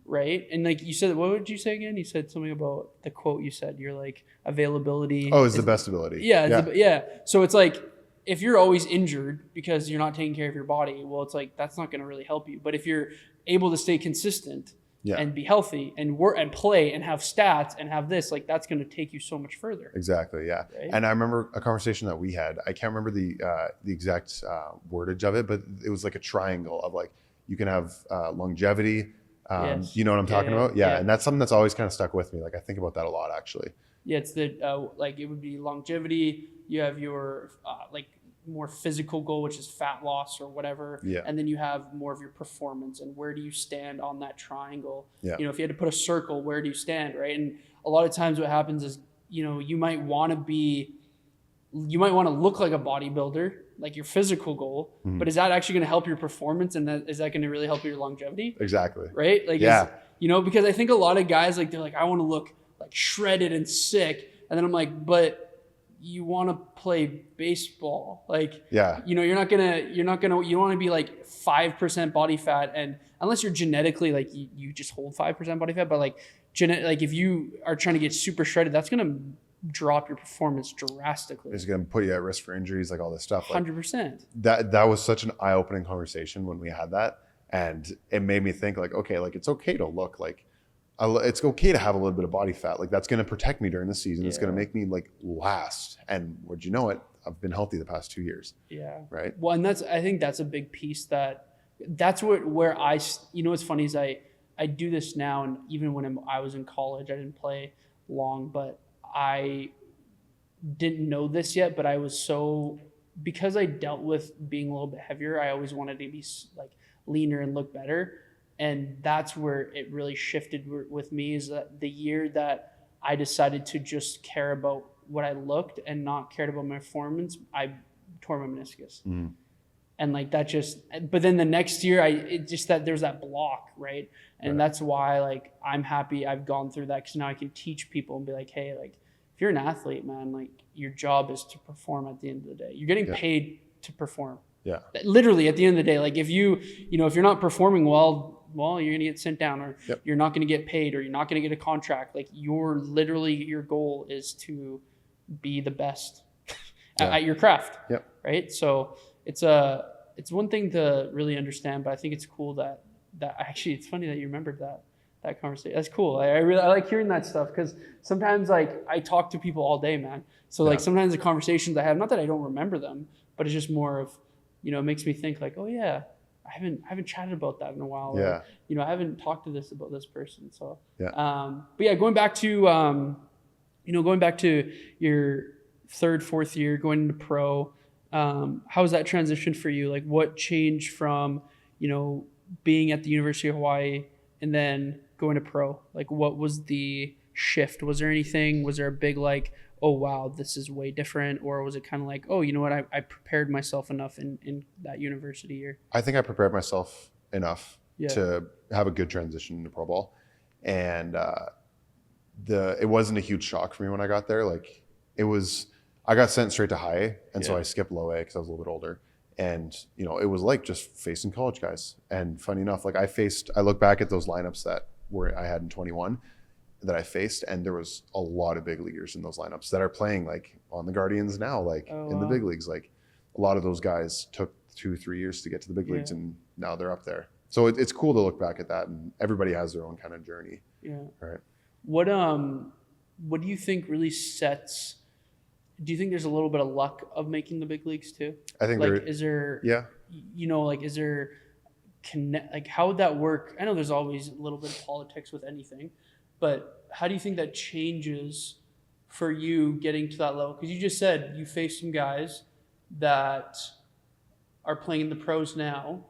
right? And like you said, what would you say again? You said something about the quote you said. You're like availability. Oh, is the best ability. Yeah. So it's like, if you're always injured because you're not taking care of your body, well, it's like, that's not going to really help you. But if you're able to stay consistent and be healthy and work and play and have stats and have this, like that's going to take you so much further. Exactly. Yeah. Right? And I remember a conversation that we had, I can't remember the exact wordage of it, but it was like a triangle of like, you can have longevity. Yes. You know what I'm talking about? Yeah. And that's something that's always kind of stuck with me. Like I think about that a lot actually. Yeah, it's like it would be longevity. You have your like more physical goal, which is fat loss or whatever. Yeah. And then you have more of your performance and where do you stand on that triangle? Yeah. If you had to put a circle, where do you stand, right? And a lot of times what happens is, you might want to look like a bodybuilder, like your physical goal, but is that actually going to help your performance? And is that going to really help your longevity? Exactly. Right? Like, because I think a lot of guys, like, they're like, I want to look like shredded and sick. And then I'm like, but you want to play baseball. Like, you don't want to be like 5% body fat. And unless you're genetically, like you just hold 5% body fat, but like if you are trying to get super shredded, that's going to drop your performance drastically. It's going to put you at risk for injuries, like all this stuff. Like, 100%. That was such an eye-opening conversation when we had that. And it made me think like, okay, like it's okay to look like, it's okay to have a little bit of body fat. Like that's going to protect me during the season. It's going to make me like last. And would you know it? I've been healthy the past 2 years. Yeah. Right. Well, and I think that's a big piece that's where what's funny is I do this now. And even when I was in college, I didn't play long, but I didn't know this yet, but I was because I dealt with being a little bit heavier, I always wanted to be like leaner and look better. And that's where it really shifted with me, is that the year that I decided to just care about what I looked and not cared about my performance, I tore my meniscus. And like that but then the next year there's that block, right? And that's why like I'm happy I've gone through that, because now I can teach people and be like, hey, like if you're an athlete, man, like your job is to perform at the end of the day. You're getting paid to perform. Yeah. Literally at the end of the day, like if if you're not performing well, you're going to get sent down, or you're not going to get paid, or you're not going to get a contract. Like your goal is to be the best at your craft. Yep. Right. So it's one thing to really understand, but I think it's cool that actually, it's funny that you remembered that conversation. That's cool. I like hearing that stuff, because sometimes like I talk to people all day, man. So like sometimes the conversations I have, not that I don't remember them, but it's just more of, it makes me think like, oh yeah, I haven't chatted about that in a while. Yeah. Or, I haven't talked to about this person. So, but yeah, going back to your third, fourth year, going into pro, how was that transition for you? Like what changed from, being at the University of Hawaii and then going to pro? Like what was the shift? Was there a big like, oh wow, this is way different? Or was it kind of like, oh, you know what, I prepared myself enough in that university year? I think I prepared myself enough to have a good transition into pro ball. And it wasn't a huge shock for me when I got there. Like I got sent straight to high A, and so I skipped low A because I was a little bit older. And it was like just facing college guys. And funny enough, like I look back at those lineups that I had in 21 that I faced, and there was a lot of big leaguers in those lineups that are playing like on the Guardians now, like in the big leagues. Like a lot of those guys took 2-3 years to get to the big leagues, and now they're up there. So it's cool to look back at that, and everybody has their own kind of journey. Yeah. Right. What do you think really sets? Do you think there's a little bit of luck of making the big leagues too? I think is there? Yeah. Is there connect? Like, how would that work? I know there's always a little bit of politics with anything, but how do you think that changes for you getting to that level? Because you just said you face some guys that are playing in the pros now,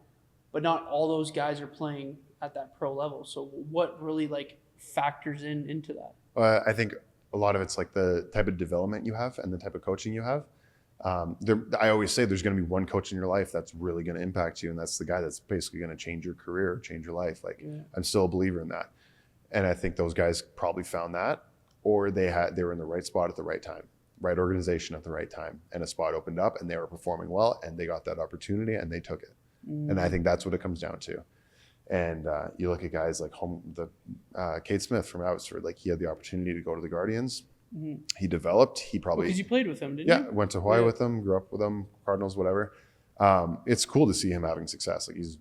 but not all those guys are playing at that pro level. So what really like factors into that? I think a lot of it's like the type of development you have and the type of coaching you have. I always say there's going to be one coach in your life that's really going to impact you, and that's the guy that's basically going to change your career, change your life. Like I'm still a believer in that, and I think those guys probably found that, or they were in the right spot at the right time, right organization at the right time, and a spot opened up, and they were performing well, and they got that opportunity, and they took it. And I think that's what it comes down to. And you look at guys like Cade Smith from Abbotsford, like he had the opportunity to go to the Guardians. He developed. He probably because you played with him, didn't you? Yeah, went to Hawaii with him, grew up with him, Cardinals, whatever. It's cool to see him having success. Like he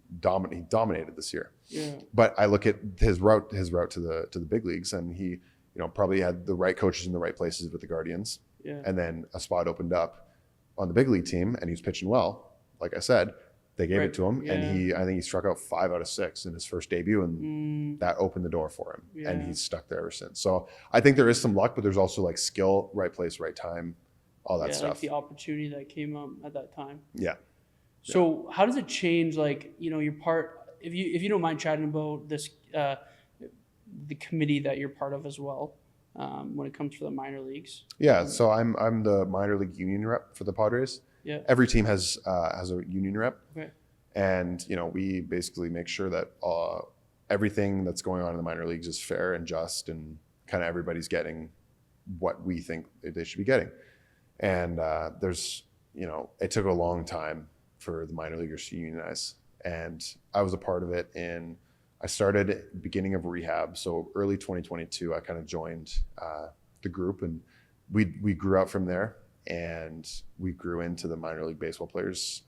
dominated this year. Yeah. But I look at his route to the big leagues, and he probably had the right coaches in the right places with the Guardians. Yeah. And then a spot opened up on the big league team, and he was pitching well. Like I said. They gave it to him, and I think he struck out 5 out of 6 in his first debut, and that opened the door for him, and he's stuck there ever since. So I think there is some luck, but there's also like skill, right place, right time, all that stuff. Like the opportunity that came up at that time. Yeah. So how does it change? Like your part. If you don't mind chatting about this, the committee that you're part of as well, when it comes to the minor leagues. Yeah. So I'm the minor league union rep for the Padres. Yeah. Every team has a union rep. Okay. And we basically make sure that everything that's going on in the minor leagues is fair and just, and kind of everybody's getting what we think they should be getting. And it took a long time for the minor leaguers to unionize, and I was a part of it. I started at the beginning of rehab, so early 2022. I kind of joined the group, and we grew out from there. And we grew into the minor league baseball players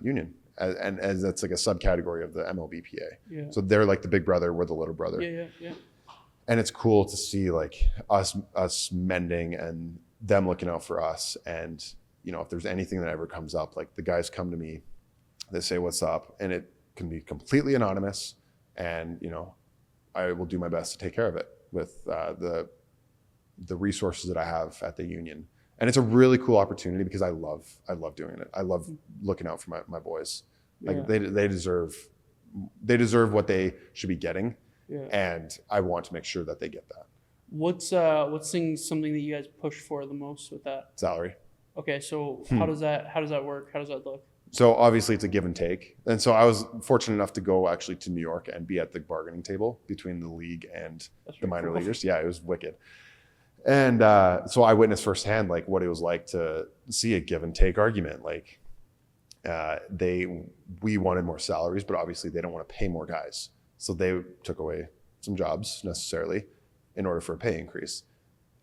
union, and as that's like a subcategory of the MLBPA. Yeah. So they're like the big brother, we're the little brother. Yeah. And it's cool to see like us mending and them looking out for us. And if there's anything that ever comes up, like the guys come to me, they say what's up, and it can be completely anonymous, and I will do my best to take care of it with the resources that I have at the union. And it's a really cool opportunity because I love doing it. I love looking out for my boys. Like they deserve what they should be getting, and I want to make sure that they get that. What's something that you guys push for the most with that? Salary. Okay, so how does that work? How does that look? So obviously it's a give and take, and so I was fortunate enough to go actually to New York and be at the bargaining table between the league and the minor leaguers. Yeah, it was wicked. And so I witnessed firsthand like what it was like to see a give and take argument. Like we wanted more salaries, but obviously they don't want to pay more guys. So they took away some jobs necessarily in order for a pay increase.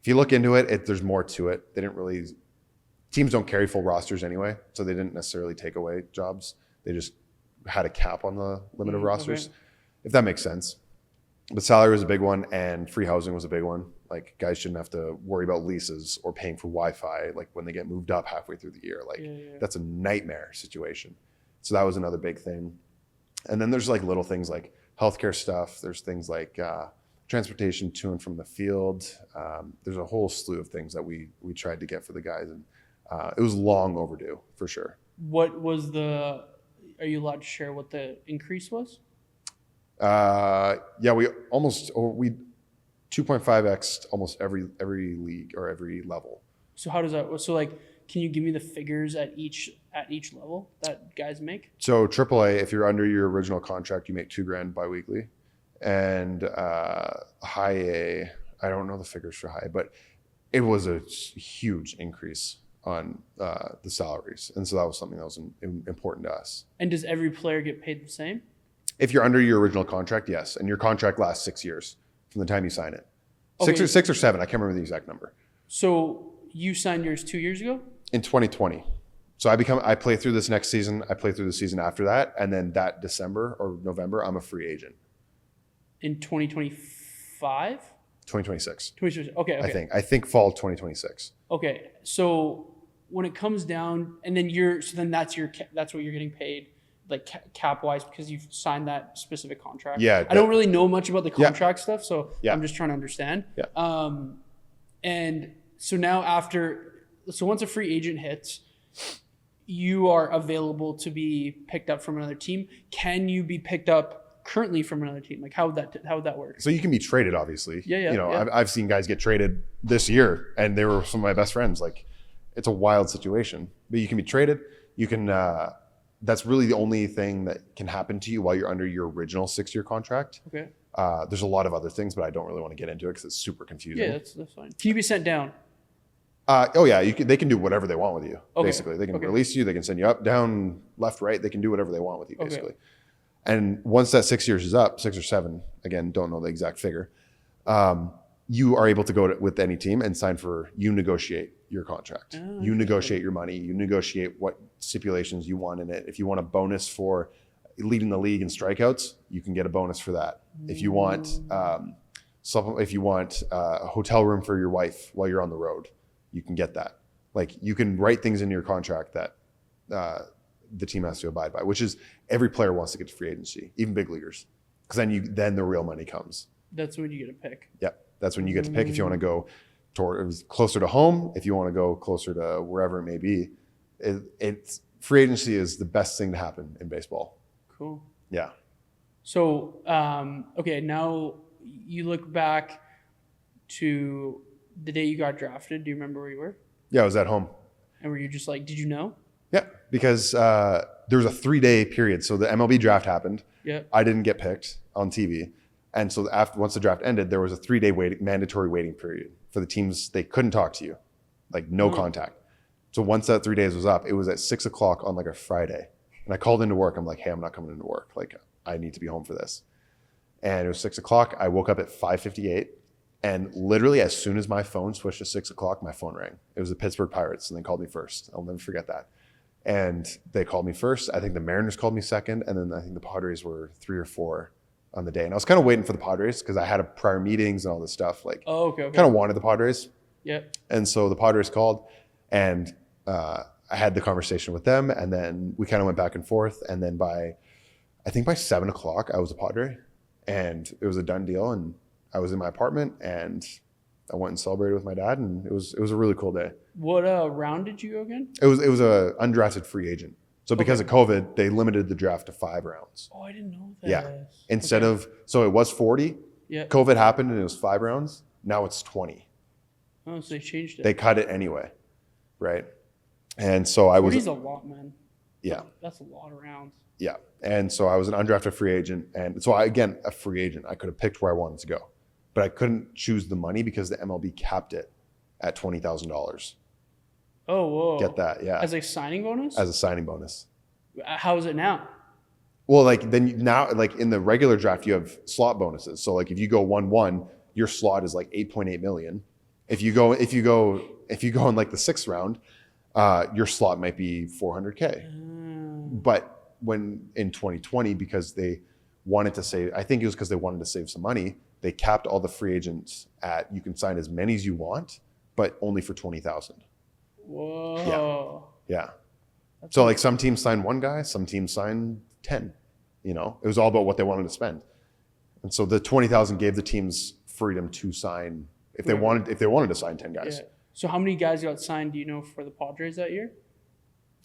If you look into it, there's more to it. Teams don't carry full rosters anyway, so they didn't necessarily take away jobs. They just had a cap on the limit of rosters, if that makes sense. But salary was a big one, and free housing was a big one. Like guys shouldn't have to worry about leases or paying for Wi-Fi like when they get moved up halfway through the year. Like that's a nightmare situation. So that was another big thing. And then there's like little things like healthcare stuff. There's things like transportation to and from the field. There's a whole slew of things that we tried to get for the guys, and it was long overdue for sure. What was are you allowed to share what the increase was? We 2.5x almost every league or every level. So how does that? So like, can you give me the figures at each level that guys make? So AAA, if you're under your original contract, you make $2,000 biweekly, and high A. I don't know the figures for high, but it was a huge increase on the salaries, and so that was something that was important to us. And does every player get paid the same? If you're under your original contract, yes, and your contract lasts 6 years from the time you sign it. Okay. Six or seven. I can't remember the exact number. So you signed yours 2 years ago? In 2020. So I play through this next season. I play through the season after that, and then that December or November, I'm a free agent. In 2025? 2026. 2026. Okay. I think fall 2026. Okay. So when it comes down, and then that's what you're getting paid, like cap wise, because you've signed that specific contract. Yeah. I don't really know much about the contract stuff, so Yeah. I'm just trying to understand. Yeah. And so now once a free agent hits, you are available to be picked up from another team. Can you be picked up currently from another team? Like how would that work? So you can be traded, obviously. Yeah. You know, I've seen guys get traded this year, and they were some of my best friends. Like, it's a wild situation. But you can be traded. You can. That's really the only thing that can happen to you while you're under your original 6-year contract. Okay. There's a lot of other things, but I don't really want to get into it because it's super confusing. Yeah, that's fine. Can you be sent down? Oh yeah, they can do whatever they want with you. Okay. Basically, they can release you. They can send you up, down, left, right. They can do whatever they want with you. Basically, and once that 6 years is up, 6 or 7, again, don't know the exact figure. You are able to go with any team and sign for. You negotiate your contract. You negotiate your money. You negotiate what stipulations you want in it. If you want a bonus for leading the league in strikeouts, you can get a bonus for that. If you want a hotel room for your wife while you're on the road, you can get that. Like, you can write things in your contract that the team has to abide by, which is every player wants to get to free agency, even big leaguers, because then the real money comes. That's when you get a pick. Yep, that's when you get to pick if you want to go closer to home, if you want to go closer to wherever it may be. It's free agency is the best thing to happen in baseball. Cool. Yeah. So, okay, now you look back to the day you got drafted. Do you remember where you were? Yeah, I was at home. And were you just like, did you know? Yeah, because there was a 3-day period. So the MLB draft happened. Yeah. I didn't get picked on TV. And so once the draft ended, there was a 3-day mandatory waiting period for the teams. They couldn't talk to you, like no contact. So once that 3 days was up, it was at 6 o'clock on like a Friday. And I called into work. I'm like, hey, I'm not coming into work. Like, I need to be home for this. And it was 6 o'clock. I woke up at 5:58. And literally as soon as my phone switched to 6 o'clock, my phone rang. It was the Pittsburgh Pirates, and they called me first. I'll never forget that. And they called me first. I think the Mariners called me second. And then I think the Padres were 3 or 4 on the day. And I was kind of waiting for the Padres because I had prior meetings and all this stuff. Like, okay. Kind of wanted the Padres. Yeah. And so the Padres called, and I had the conversation with them. And then we kind of went back and forth. And then by 7 o'clock, I was a Padre. And it was a done deal. And I was in my apartment, and I went and celebrated with my dad, and it was a really cool day. What round did you go again? It was a undrafted free agent. So because of COVID, they limited the draft to 5 rounds. Oh, I didn't know that. Yeah. Instead of, so it was 40. Yeah. COVID happened and it was 5 rounds. Now it's 20. Oh, so they changed it. They cut it anyway, right? And so I was. 40's a lot, man. Yeah. That's a lot of rounds. Yeah. And so I was an undrafted free agent, and so again a free agent. I could have picked where I wanted to go, but I couldn't choose the money because the MLB capped it at $20,000. Oh, whoa. Get that? Yeah. As a signing bonus? As a signing bonus. How is it now? Well, like now, like in the regular draft, you have slot bonuses. So like if you go 1-1, your slot is like 8.8 million. If you go in like the 6th round, your slot might be 400K. But when in 2020, because they wanted to save, I think it was because they wanted to save some money, they capped all the free agents at, you can sign as many as you want, but only for 20,000. Whoa. Yeah. So like some teams signed 1 guy, some teams signed 10. You know, it was all about what they wanted to spend. And so the 20,000 gave the teams freedom to sign if they wanted to sign 10 guys. Yeah. So how many guys got signed, do you know, for the Padres that year?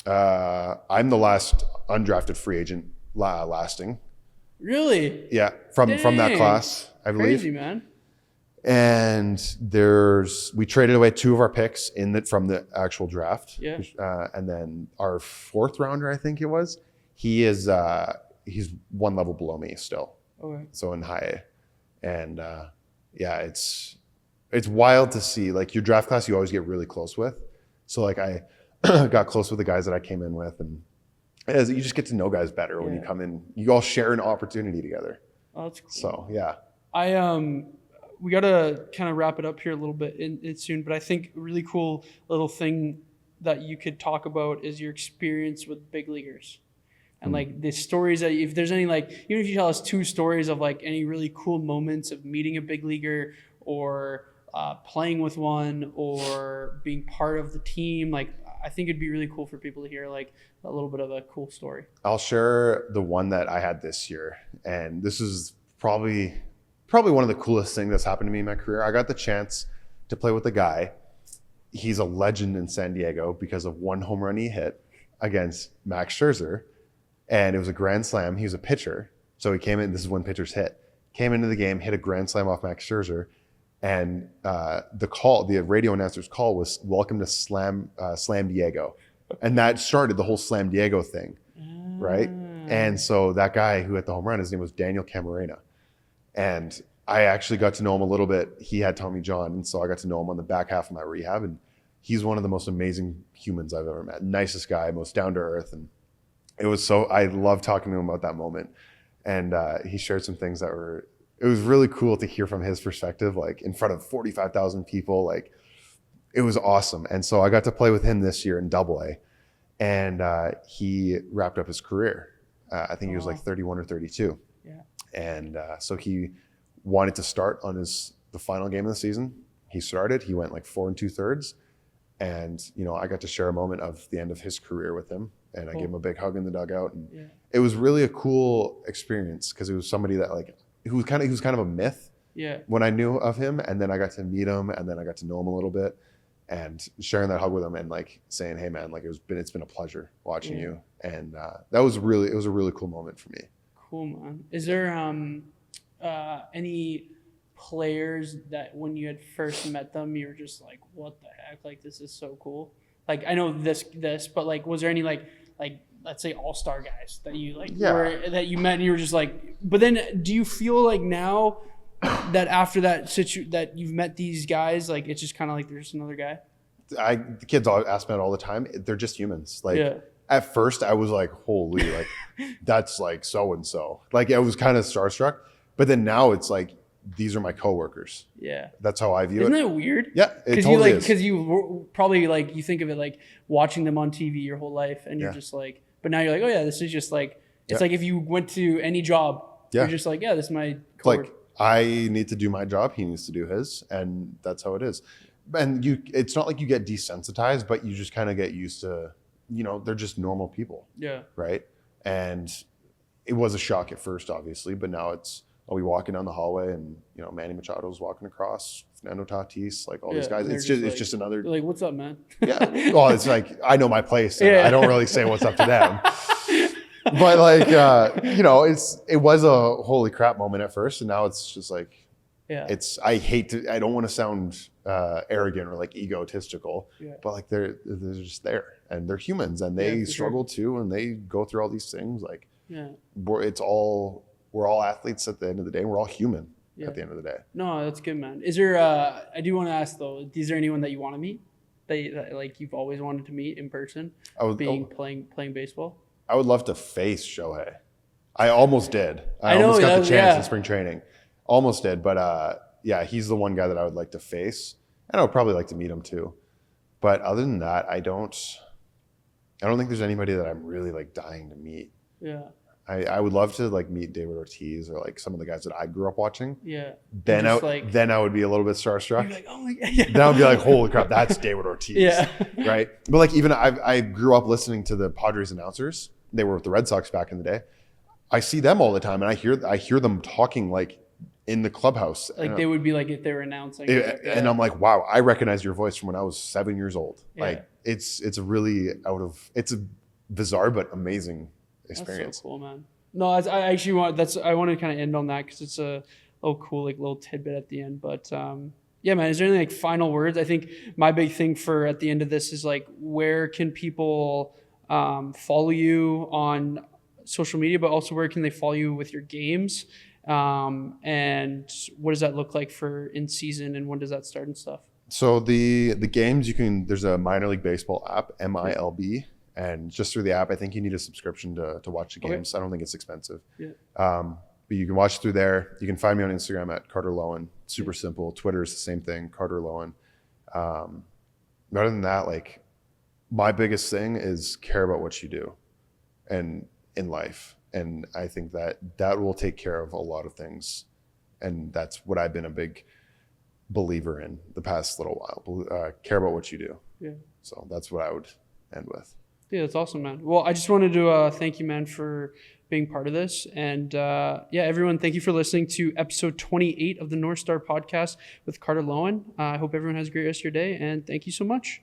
I'm the last undrafted free agent lasting. Really? Yeah, from that class, I believe. Crazy, man. And we traded away 2 of our picks from the actual draft. Yeah. And then our 4th rounder, I think it was, he's 1 level below me still. Okay. So in high A. And yeah, it's wild to see. Like your draft class, you always get really close with. So like I got close with the guys that I came in with, and as you just get to know guys better when you come in. You all share an opportunity together. Oh, that's cool. So yeah. We gotta kind of wrap it up here a little bit in soon, but I think a really cool little thing that you could talk about is your experience with big leaguers. And like the stories that, if there's any, like, even if you tell us 2 stories of like any really cool moments of meeting a big leaguer or playing with one or being part of the team, like I think it'd be really cool for people to hear like a little bit of a cool story. I'll share the one that I had this year, and this is probably one of the coolest things that's happened to me in my career. I got the chance to play with a guy. He's a legend in San Diego because of one home run he hit against Max Scherzer. And it was a grand slam. He was a pitcher. So he came in, this is when pitchers hit. Came into the game, hit a grand slam off Max Scherzer. And the radio announcer's call was, "Welcome to Slam Diego." And that started the whole Slam Diego thing, right? And so that guy who hit the home run, his name was Daniel Camarena. And I actually got to know him a little bit. He had Tommy John, and so I got to know him on the back half of my rehab. And he's one of the most amazing humans I've ever met. Nicest guy, most down to earth. And I love talking to him about that moment. And he shared some things that it was really cool to hear from his perspective, like in front of 45,000 people. Like it was awesome. And so I got to play with him this year in AA, and he wrapped up his career. I think he was like 31 or 32. Yeah. And so he wanted to start on the final game of the season. He started, he went like 4 2/3. And, I got to share a moment of the end of his career with him. And I gave him a big hug in the dugout. And it was really a cool experience because it was somebody that he was kind of a myth when I knew of him. And then I got to meet him, and then I got to know him a little bit, and sharing that hug with him and like saying, "Hey man, like it's been a pleasure watching you." And it was a really cool moment for me. Cool, man. Is there any players that when you had first met them, you were just like, "What the heck? Like this is so cool." Like I know this, but like, was there any like let's say all-star guys that you that you met and you were just like? But then, do you feel like now that after that that you've met these guys, like it's just kind of like they're just another guy? The kids ask me that all the time. They're just humans. Like at first, I was like, "Holy, like that's like so and so." Like I was kind of starstruck, but then now it's like, these are my coworkers. Yeah, that's how I view Isn't it. that weird? Yeah, it totally is. Because you probably like you think of it like watching them on TV your whole life, and you're just like, but now you're like, oh yeah, this is just like it's like if you went to any job, you're just like, yeah, this is my coworker. Like I need to do my job, he needs to do his, and that's how it is. And it's not like you get desensitized, but you just kind of get used to, they're just normal people. Yeah. Right. And it was a shock at first, obviously, but now I'll be walking down the hallway and, Manny Machado's walking across, Fernando Tatis, like all these guys. It's just another. Like, what's up, man? Yeah. Well, it's like, I know my place. And I don't really say what's up to them. But like, it was a holy crap moment at first. And now it's just like, I don't want to sound arrogant or like egotistical, but like they're just there and they're humans and they struggle too. And they go through all these things. Like, we're all athletes at the end of the day. We're all human at the end of the day. No, that's good, man. Is there, I do want to ask though, is there anyone that you want to meet that like you've always wanted to meet in person, playing baseball? I would love to face Shohei. I almost did. I almost got the chance in spring training. Almost did, but he's the one guy that I would like to face. And I would probably like to meet him too. But other than that, I don't think there's anybody that I'm really like dying to meet. Yeah. I would love to like meet David Ortiz or like some of the guys that I grew up watching. Yeah. Then I would be a little bit starstruck. You're like, oh my God. Yeah. Then I would be like, holy crap, that's David Ortiz. Yeah. Right. But like even I grew up listening to the Padres announcers. They were with the Red Sox back in the day. I see them all the time, and I hear them talking like in the clubhouse. Like they would be like if they were announcing. And I'm like, wow, I recognize your voice from when I was 7 years old. Yeah. Like it's a bizarre but amazing experience. That's so cool, man. No, I want to kind of end on that because it's a little cool like little tidbit at the end. But yeah, man, is there any like final words? I think my big thing for at the end of this is like, where can people follow you on social media, but also where can they follow you with your games? And what does that look like for in season, and when does that start and stuff? So the games there's a minor league baseball app, MILB, and just through the app, I think you need a subscription to watch the games. I don't think it's expensive. Yeah. But you can watch through there. You can find me on Instagram at Carter Loewen. Super simple. Twitter is the same thing, Carter Loewen. Other than that, like, my biggest thing is care about what you do and in life. And I think that will take care of a lot of things. And that's what I've been a big believer in the past little while. Care about what you do. Yeah. So that's what I would end with. Yeah, that's awesome, man. Well, I just wanted to thank you, man, for being part of this. And everyone, thank you for listening to episode 28 of the North Star podcast with Carter Loewen. I hope everyone has a great rest of your day, and thank you so much.